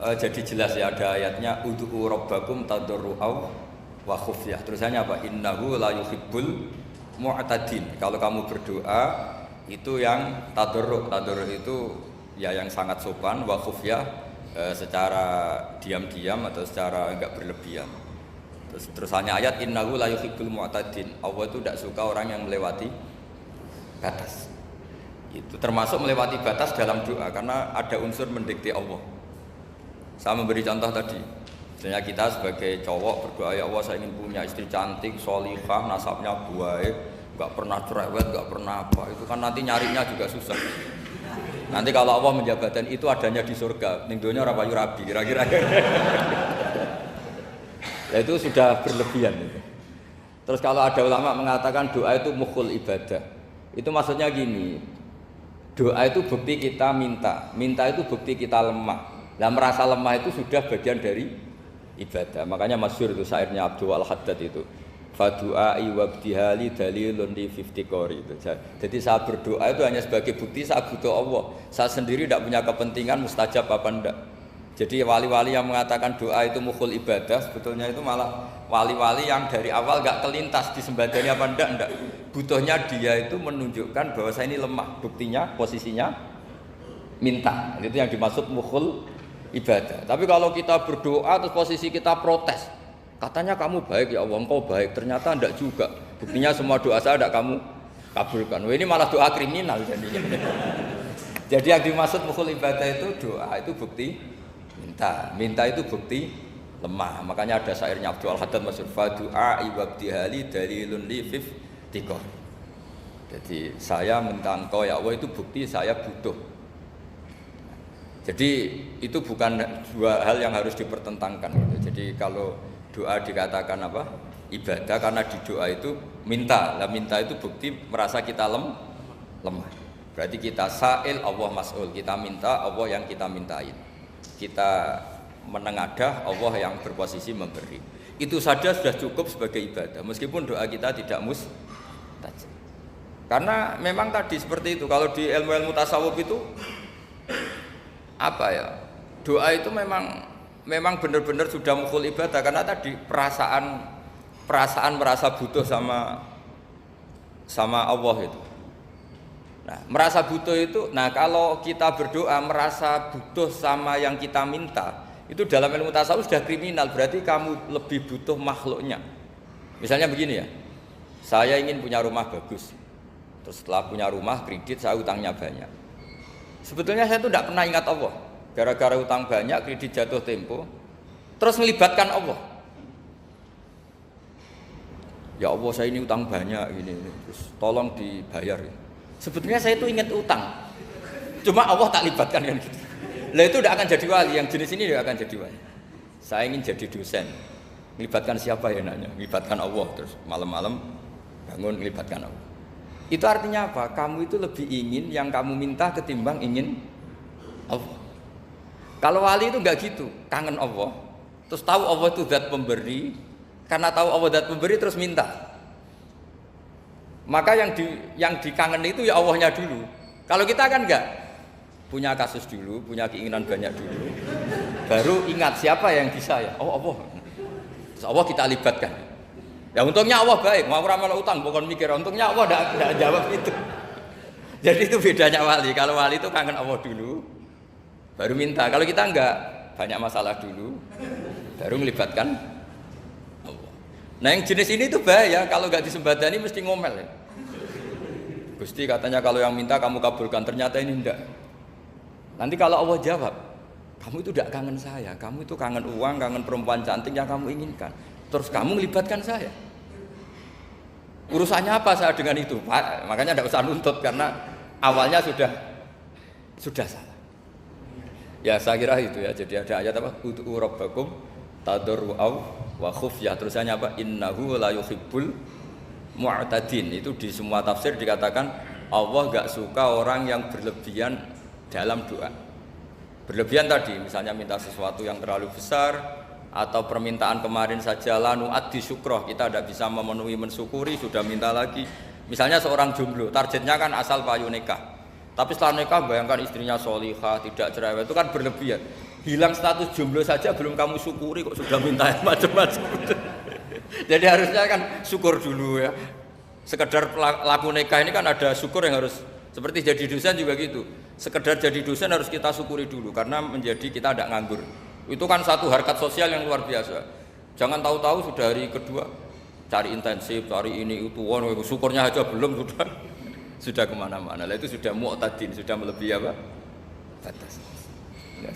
Jadi jelas ya ada ayatnya ud'u rabbakum tadarru'aw wa khufyah. Terusannya apa? Innahu la yuhibbul mu'tadin. Kalau kamu berdoa itu yang tadarru'. Tadarru' itu ya yang sangat sopan, wa khufyah secara diam-diam atau secara enggak berlebihan. Terusannya ayat innahu la yuhibbul mu'tadin. Allah itu tidak suka orang yang melewati batas. Itu termasuk melewati batas dalam doa karena ada unsur mendikte Allah. Saya memberi contoh tadi, misalnya kita sebagai cowok berdoa, ya Allah saya ingin punya istri cantik, sholihah, nasabnya baik, nggak pernah cerewet, nggak pernah apa, itu kan nanti nyarinya juga susah. Nanti kalau Allah menjabatkan itu adanya di surga, ning donya ora payu rabi, kira-kira. Ya itu sudah berlebihan. Terus kalau ada ulama mengatakan doa itu mukhul ibadah, itu maksudnya gini, doa itu bukti kita minta itu bukti kita lemah. Nah merasa lemah itu sudah bagian dari ibadah. Makanya masyhur itu syairnya Abdul Al-Haddad itu. Fadu'ai wabdihali dalilun li fiftikori itu. Jadi saya berdoa itu hanya sebagai bukti saya butuh Allah. Saya sendiri tidak punya kepentingan mustajab apa enggak. Jadi wali-wali yang mengatakan doa itu mukhul ibadah sebetulnya itu malah wali-wali yang dari awal enggak kelintas disembadani apa enggak. Butuhnya dia itu menunjukkan bahwa saya ini lemah. Buktinya posisinya minta. Itu yang dimaksud mukhul ibadah. Tapi kalau kita berdoa terus posisi kita protes, katanya kamu baik ya Allah, engkau baik, ternyata enggak juga. Buktinya semua doa saya enggak kamu kabulkan. Wah, ini malah doa kriminal jadinya. Jadi yang dimaksud mukhul ibadah itu doa itu bukti minta itu bukti lemah. Makanya ada syairnya Abdul Al-Haddad masyhur fadu'a ibadihali dalilun li fiftikor. Jadi saya minta engkau ya Allah itu bukti saya butuh. Jadi itu bukan dua hal yang harus dipertentangkan. Jadi kalau doa dikatakan apa? Ibadah karena di doa itu minta. Lah minta itu bukti merasa kita lemah. Berarti kita sa'il Allah mas'ul. Kita minta Allah yang kita mintain. Kita menengadah Allah yang berposisi memberi. Itu saja sudah cukup sebagai ibadah. Meskipun doa kita tidak mustajab. Karena memang tadi seperti itu. Kalau di ilmu-ilmu tasawuf itu apa ya, doa itu memang benar-benar sudah mukhul ibadah karena tadi perasaan merasa butuh sama Allah itu. Nah, merasa butuh itu, nah kalau kita berdoa merasa butuh sama yang kita minta, itu dalam ilmu tasawuf sudah kriminal, berarti kamu lebih butuh makhluknya. Misalnya begini ya, saya ingin punya rumah bagus, terus setelah punya rumah kredit saya utangnya banyak. Sebetulnya saya itu tidak pernah ingat Allah. Gara-gara utang banyak, kredit jatuh tempo, terus melibatkan Allah. Ya Allah, saya ini utang banyak ini, terus tolong dibayar. Sebetulnya saya itu ingat utang, cuma Allah tak libatkan kan gitu. Lah itu tidak akan jadi wali. Yang jenis ini tidak akan jadi wali. Saya ingin jadi dosen, melibatkan siapa ya nanya? Melibatkan Allah, terus malam-malam bangun melibatkan Allah. Itu artinya apa? Kamu itu lebih ingin yang kamu minta ketimbang ingin Allah. Kalau wali itu enggak gitu, kangen Allah. Terus tahu Allah itu zat pemberi, karena tahu Allah zat pemberi terus minta. Maka yang dikangen itu ya Allahnya dulu. Kalau kita kan enggak, punya kasus dulu, punya keinginan banyak dulu, baru ingat siapa yang bisa ya. Oh Allah. Terus Allah kita libatkan. Ya untungnya Allah baik, mau ramal utang bukan mikir, untungnya Allah tidak jawab itu. Jadi itu bedanya wali. Kalau wali itu kangen Allah dulu, baru minta. Kalau kita enggak, banyak masalah dulu, baru melibatkan Allah. Nah yang jenis ini itu bahaya, kalau enggak disembadani mesti ngomel ya. Gusti katanya kalau yang minta kamu kabulkan, ternyata ini enggak. Nanti kalau Allah jawab, kamu itu tidak kangen saya, kamu itu kangen uang, kangen perempuan cantik yang kamu inginkan. Terus kamu melibatkan saya. Urusannya apa saya dengan itu? Pak, makanya tidak usah nuntut karena awalnya sudah salah. Ya saya kira itu ya. Jadi ada ayat apa? Ud'u rabbakum tadarru'aw wa khufyah. Terusannya apa? Innahu la yuhibbul mu'tadin. Itu di semua tafsir dikatakan Allah enggak suka orang yang berlebihan dalam doa. Berlebihan tadi, misalnya minta sesuatu yang terlalu besar, atau permintaan kemarin saja lanu addi syukroh, kita tidak bisa memenuhi mensyukuri, sudah minta lagi. Misalnya seorang jomblo, targetnya kan asal payu nikah, tapi setelah nikah bayangkan istrinya sholihah, tidak cerewet, itu kan berlebihan. Hilang status jomblo saja belum kamu syukuri kok sudah minta yang macam-macam. Jadi harusnya kan syukur dulu ya. Sekedar laku nikah ini kan ada syukur yang harus, seperti jadi dosen juga gitu. Sekedar jadi dosen harus kita syukuri dulu karena menjadi kita tidak nganggur. Itu kan satu harkat sosial yang luar biasa. Jangan tahu-tahu sudah hari kedua cari intensif, cari ini itu, syukurnya aja belum sudah kemana-mana. Lah itu sudah mu'tadin, sudah melebihi apa? Batas. Ya,